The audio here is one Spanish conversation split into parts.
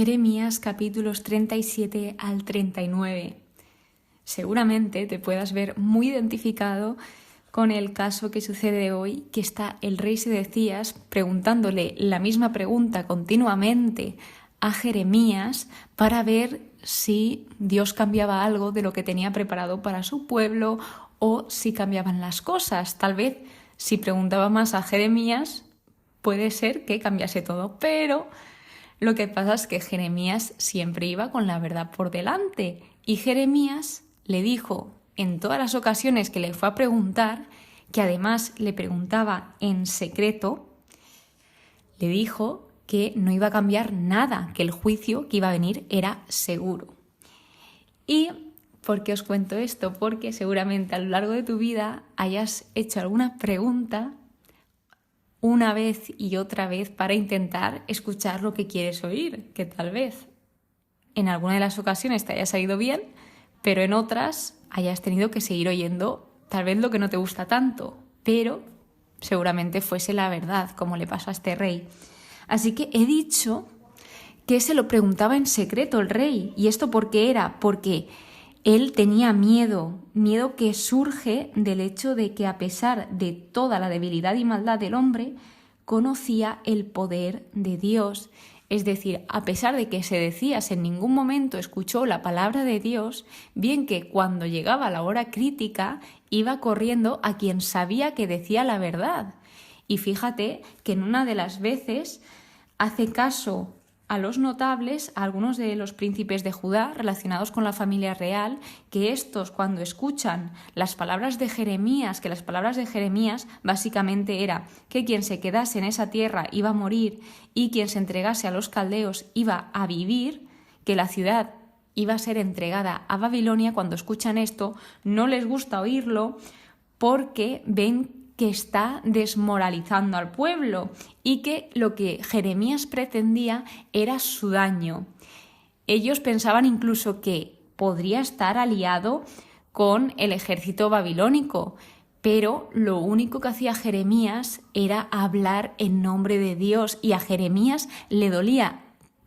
Jeremías capítulos 37 al 39. Seguramente te puedas ver muy identificado con el caso que sucede hoy, que está el rey Sedecías preguntándole la misma pregunta continuamente a Jeremías para ver si Dios cambiaba algo de lo que tenía preparado para su pueblo o si cambiaban las cosas. Tal vez si preguntaba más a Jeremías puede ser que cambiase todo, pero lo que pasa es que Jeremías siempre iba con la verdad por delante y Jeremías le dijo en todas las ocasiones que le fue a preguntar, que además le preguntaba en secreto, le dijo que no iba a cambiar nada, que el juicio que iba a venir era seguro. ¿Y por qué os cuento esto? Porque seguramente a lo largo de tu vida hayas hecho alguna pregunta una vez y otra vez para intentar escuchar lo que quieres oír, que tal vez en alguna de las ocasiones te haya salido bien, pero en otras hayas tenido que seguir oyendo tal vez lo que no te gusta tanto, pero seguramente fuese la verdad, como le pasó a este rey. Así que he dicho que se lo preguntaba en secreto el rey. ¿Y esto por qué era? Porque él tenía miedo que surge del hecho de que a pesar de toda la debilidad y maldad del hombre, conocía el poder de Dios. Es decir, a pesar de que Sedecías en ningún momento escuchó la palabra de Dios, bien que cuando llegaba la hora crítica iba corriendo a quien sabía que decía la verdad. Y fíjate que en una de las veces hace caso a los notables, a algunos de los príncipes de Judá relacionados con la familia real, que estos cuando escuchan las palabras de Jeremías, que las palabras de Jeremías básicamente era que quien se quedase en esa tierra iba a morir y quien se entregase a los caldeos iba a vivir, que la ciudad iba a ser entregada a Babilonia, cuando escuchan esto no les gusta oírlo porque ven que está desmoralizando al pueblo y que lo que Jeremías pretendía era su daño. Ellos pensaban incluso que podría estar aliado con el ejército babilónico, pero lo único que hacía Jeremías era hablar en nombre de Dios y a Jeremías le dolía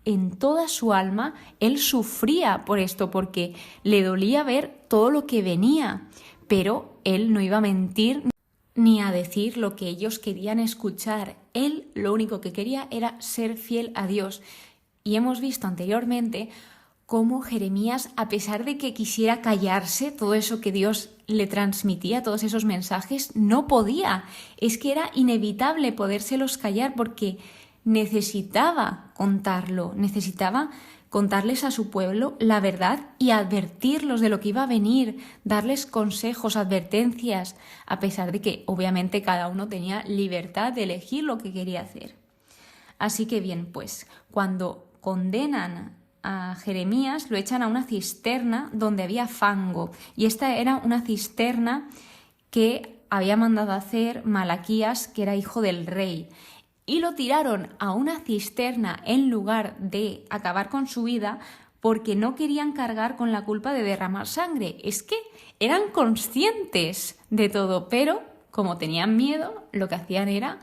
en toda su alma, él sufría por esto porque le dolía ver todo lo que venía, pero él no iba a mentir ni a decir lo que ellos querían escuchar. Él lo único que quería era ser fiel a Dios. Y hemos visto anteriormente cómo Jeremías, a pesar de que quisiera callarse todo eso que Dios le transmitía, todos esos mensajes, no podía. Es que era inevitable podérselos callar porque necesitaba contarlo, necesitaba contarles a su pueblo la verdad y advertirlos de lo que iba a venir, darles consejos, advertencias, a pesar de que obviamente cada uno tenía libertad de elegir lo que quería hacer. Así que bien, pues cuando condenan a Jeremías lo echan a una cisterna donde había fango, y esta era una cisterna que había mandado hacer Malaquías, que era hijo del rey. Y lo tiraron a una cisterna en lugar de acabar con su vida porque no querían cargar con la culpa de derramar sangre. Es que eran conscientes de todo, pero como tenían miedo, lo que hacían era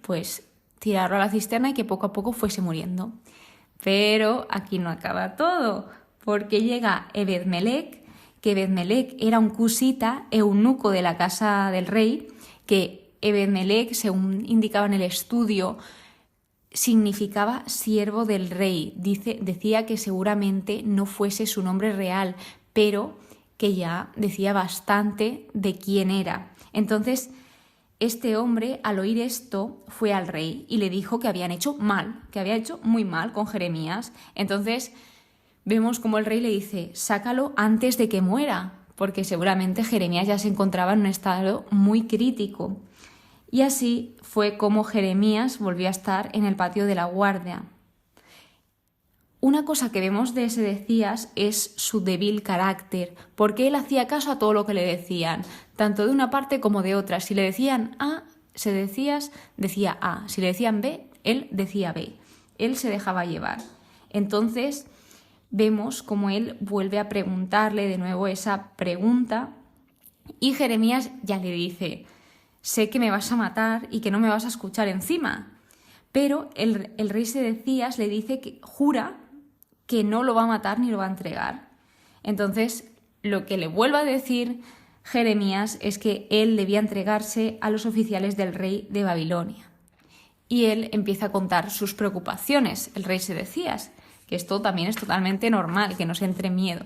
pues tirarlo a la cisterna y que poco a poco fuese muriendo. Pero aquí no acaba todo, porque llega Ebed-Melech, que Ebed-Melech era un cusita, eunuco de la casa del rey, que Ebed-Melech, según indicaba en el estudio, significaba siervo del rey. Decía que seguramente no fuese su nombre real, pero que ya decía bastante de quién era. Entonces, este hombre, al oír esto, fue al rey y le dijo que habían hecho mal, que había hecho muy mal con Jeremías. Entonces, vemos como el rey le dice, sácalo antes de que muera, porque seguramente Jeremías ya se encontraba en un estado muy crítico. Y así fue como Jeremías volvió a estar en el patio de la guardia. Una cosa que vemos de Sedecías es su débil carácter, porque él hacía caso a todo lo que le decían, tanto de una parte como de otra. Si le decían A, Sedecías decía A. Si le decían B, él decía B. Él se dejaba llevar. Entonces vemos cómo él vuelve a preguntarle de nuevo esa pregunta y Jeremías ya le dice: sé que me vas a matar y que no me vas a escuchar encima. Pero el rey Sedecías le dice que jura que no lo va a matar ni lo va a entregar. Entonces, lo que le vuelve a decir Jeremías es que él debía entregarse a los oficiales del rey de Babilonia. Y él empieza a contar sus preocupaciones, el rey Sedecías, que esto también es totalmente normal, que nos entre miedo.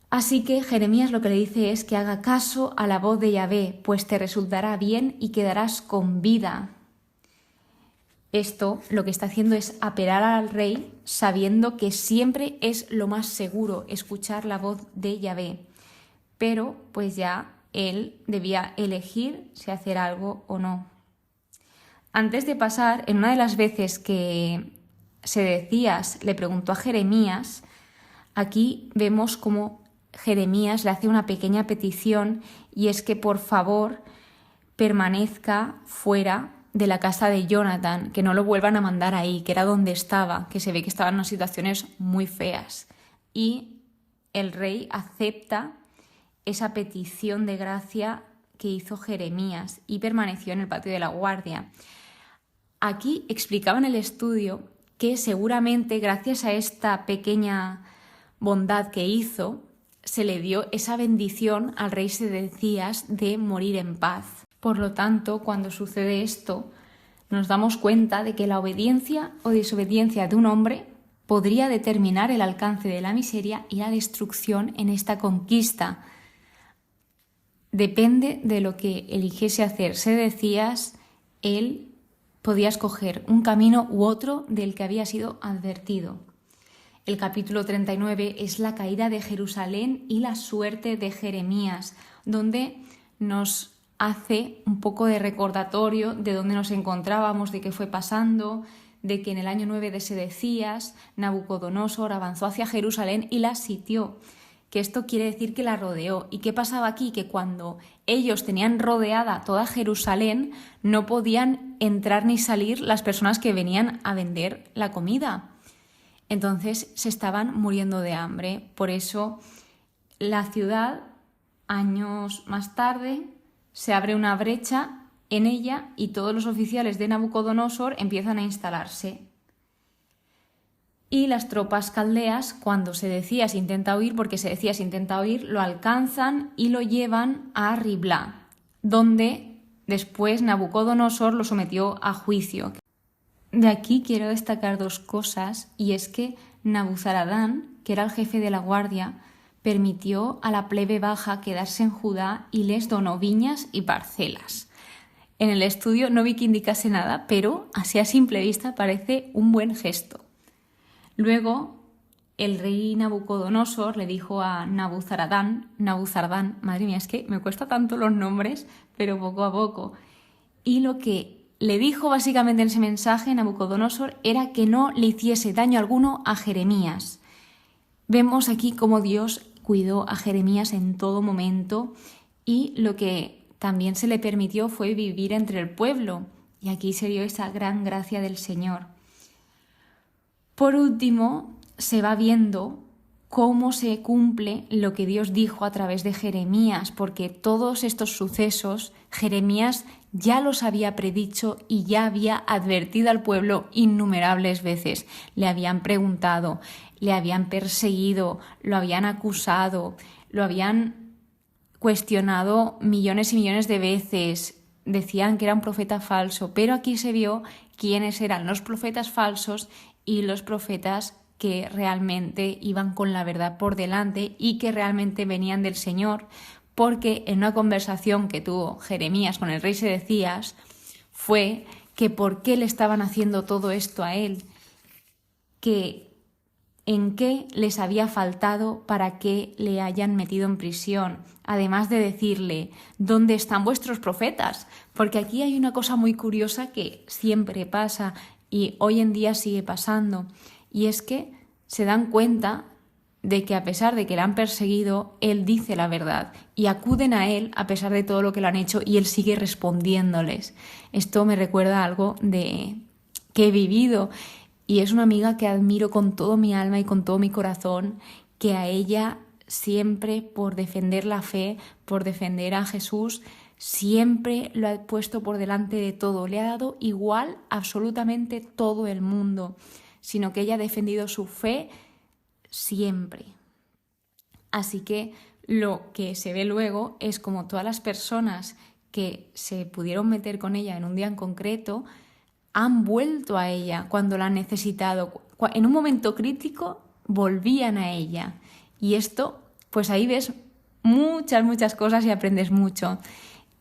Así que Jeremías lo que le dice es que haga caso a la voz de Yahvé, pues te resultará bien y quedarás con vida. Esto lo que está haciendo es apelar al rey sabiendo que siempre es lo más seguro escuchar la voz de Yahvé. Pero pues ya él debía elegir si hacer algo o no. Antes de pasar, en una de las veces que Sedecías le preguntó a Jeremías, aquí vemos cómo Jeremías le hace una pequeña petición y es que por favor permanezca fuera de la casa de Jonathan, que no lo vuelvan a mandar ahí, que era donde estaba, que se ve que estaba en unas situaciones muy feas. Y el rey acepta esa petición de gracia que hizo Jeremías y permaneció en el patio de la guardia. Aquí explicaba en el estudio que seguramente gracias a esta pequeña bondad que hizo, se le dio esa bendición al rey Sedecías de morir en paz. Por lo tanto, cuando sucede esto, nos damos cuenta de que la obediencia o desobediencia de un hombre podría determinar el alcance de la miseria y la destrucción en esta conquista. Depende de lo que eligiese hacer Sedecías, él podía escoger un camino u otro del que había sido advertido. El capítulo 39 es la caída de Jerusalén y la suerte de Jeremías, donde nos hace un poco de recordatorio de dónde nos encontrábamos, de qué fue pasando, de que en el año 9 de Sedecías, Nabucodonosor avanzó hacia Jerusalén y la sitió, que esto quiere decir que la rodeó. ¿Y qué pasaba aquí? Que cuando ellos tenían rodeada toda Jerusalén, no podían entrar ni salir las personas que venían a vender la comida. Entonces se estaban muriendo de hambre. Por eso la ciudad, años más tarde, se abre una brecha en ella y todos los oficiales de Nabucodonosor empiezan a instalarse. Y las tropas caldeas, cuando Sedecías intenta huir, porque Sedecías intenta huir, lo alcanzan y lo llevan a Riblá, donde después Nabucodonosor lo sometió a juicio. De aquí quiero destacar dos cosas, y es que Nabuzaradán, que era el jefe de la guardia, permitió a la plebe baja quedarse en Judá y les donó viñas y parcelas. En el estudio no vi que indicase nada, pero así a simple vista parece un buen gesto. Luego, el rey Nabucodonosor le dijo a Nabuzaradán, madre mía, es que me cuesta tanto los nombres, pero poco a poco. Y lo que le dijo básicamente en ese mensaje Nabucodonosor era que no le hiciese daño alguno a Jeremías. Vemos aquí cómo Dios cuidó a Jeremías en todo momento y lo que también se le permitió fue vivir entre el pueblo. Y aquí se dio esa gran gracia del Señor. Por último, se va viendo cómo se cumple lo que Dios dijo a través de Jeremías, porque todos estos sucesos Jeremías ya los había predicho y ya había advertido al pueblo innumerables veces. Le habían preguntado, le habían perseguido, lo habían acusado, lo habían cuestionado millones y millones de veces. Decían que era un profeta falso, pero aquí se vio quiénes eran los profetas falsos y los profetas que realmente iban con la verdad por delante y que realmente venían del Señor, porque en una conversación que tuvo Jeremías con el rey Sedecías fue que por qué le estaban haciendo todo esto a él, que en qué les había faltado para que le hayan metido en prisión, además de decirle ¿dónde están vuestros profetas? Porque aquí hay una cosa muy curiosa que siempre pasa y hoy en día sigue pasando, y es que se dan cuenta de que a pesar de que le han perseguido, él dice la verdad y acuden a él a pesar de todo lo que le han hecho y él sigue respondiéndoles. Esto me recuerda a algo que he vivido y es una amiga que admiro con todo mi alma y con todo mi corazón, que a ella siempre por defender la fe, por defender a Jesús, siempre lo ha puesto por delante de todo. Le ha dado igual absolutamente todo el mundo. sino que ella ha defendido su fe siempre. Así que lo que se ve luego es como todas las personas que se pudieron meter con ella en un día en concreto han vuelto a ella cuando la han necesitado. En un momento crítico volvían a ella. Y esto, pues ahí ves muchas cosas y aprendes mucho.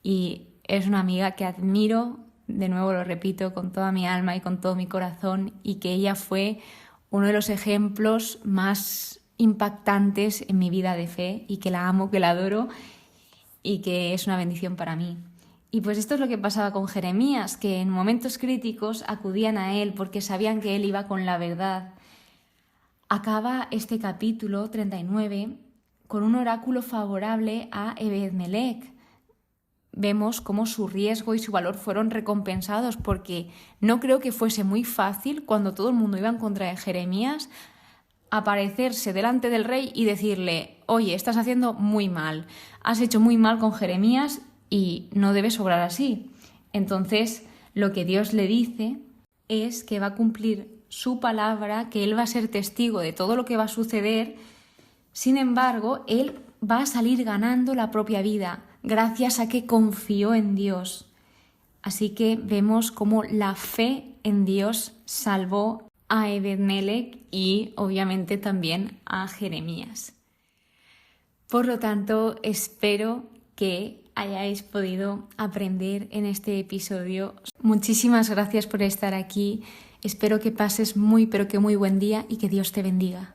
Y es una amiga que admiro, de nuevo lo repito, con toda mi alma y con todo mi corazón, y que ella fue uno de los ejemplos más impactantes en mi vida de fe, y que la amo, que la adoro y que es una bendición para mí. Y pues esto es lo que pasaba con Jeremías, que en momentos críticos acudían a él porque sabían que él iba con la verdad. Acaba este capítulo 39 con un oráculo favorable a Ebed-Melech. Vemos cómo su riesgo y su valor fueron recompensados, porque no creo que fuese muy fácil, cuando todo el mundo iba en contra de Jeremías, aparecerse delante del rey y decirle: oye, estás haciendo muy mal, has hecho muy mal con Jeremías y no debes obrar así. Entonces, lo que Dios le dice es que va a cumplir su palabra, que él va a ser testigo de todo lo que va a suceder. Sin embargo, él va a salir ganando la propia vida, gracias a que confió en Dios. Así que vemos cómo la fe en Dios salvó a Ebed-Melech y obviamente también a Jeremías. Por lo tanto, espero que hayáis podido aprender en este episodio. Muchísimas gracias por estar aquí. Espero que pases muy, pero que muy buen día y que Dios te bendiga.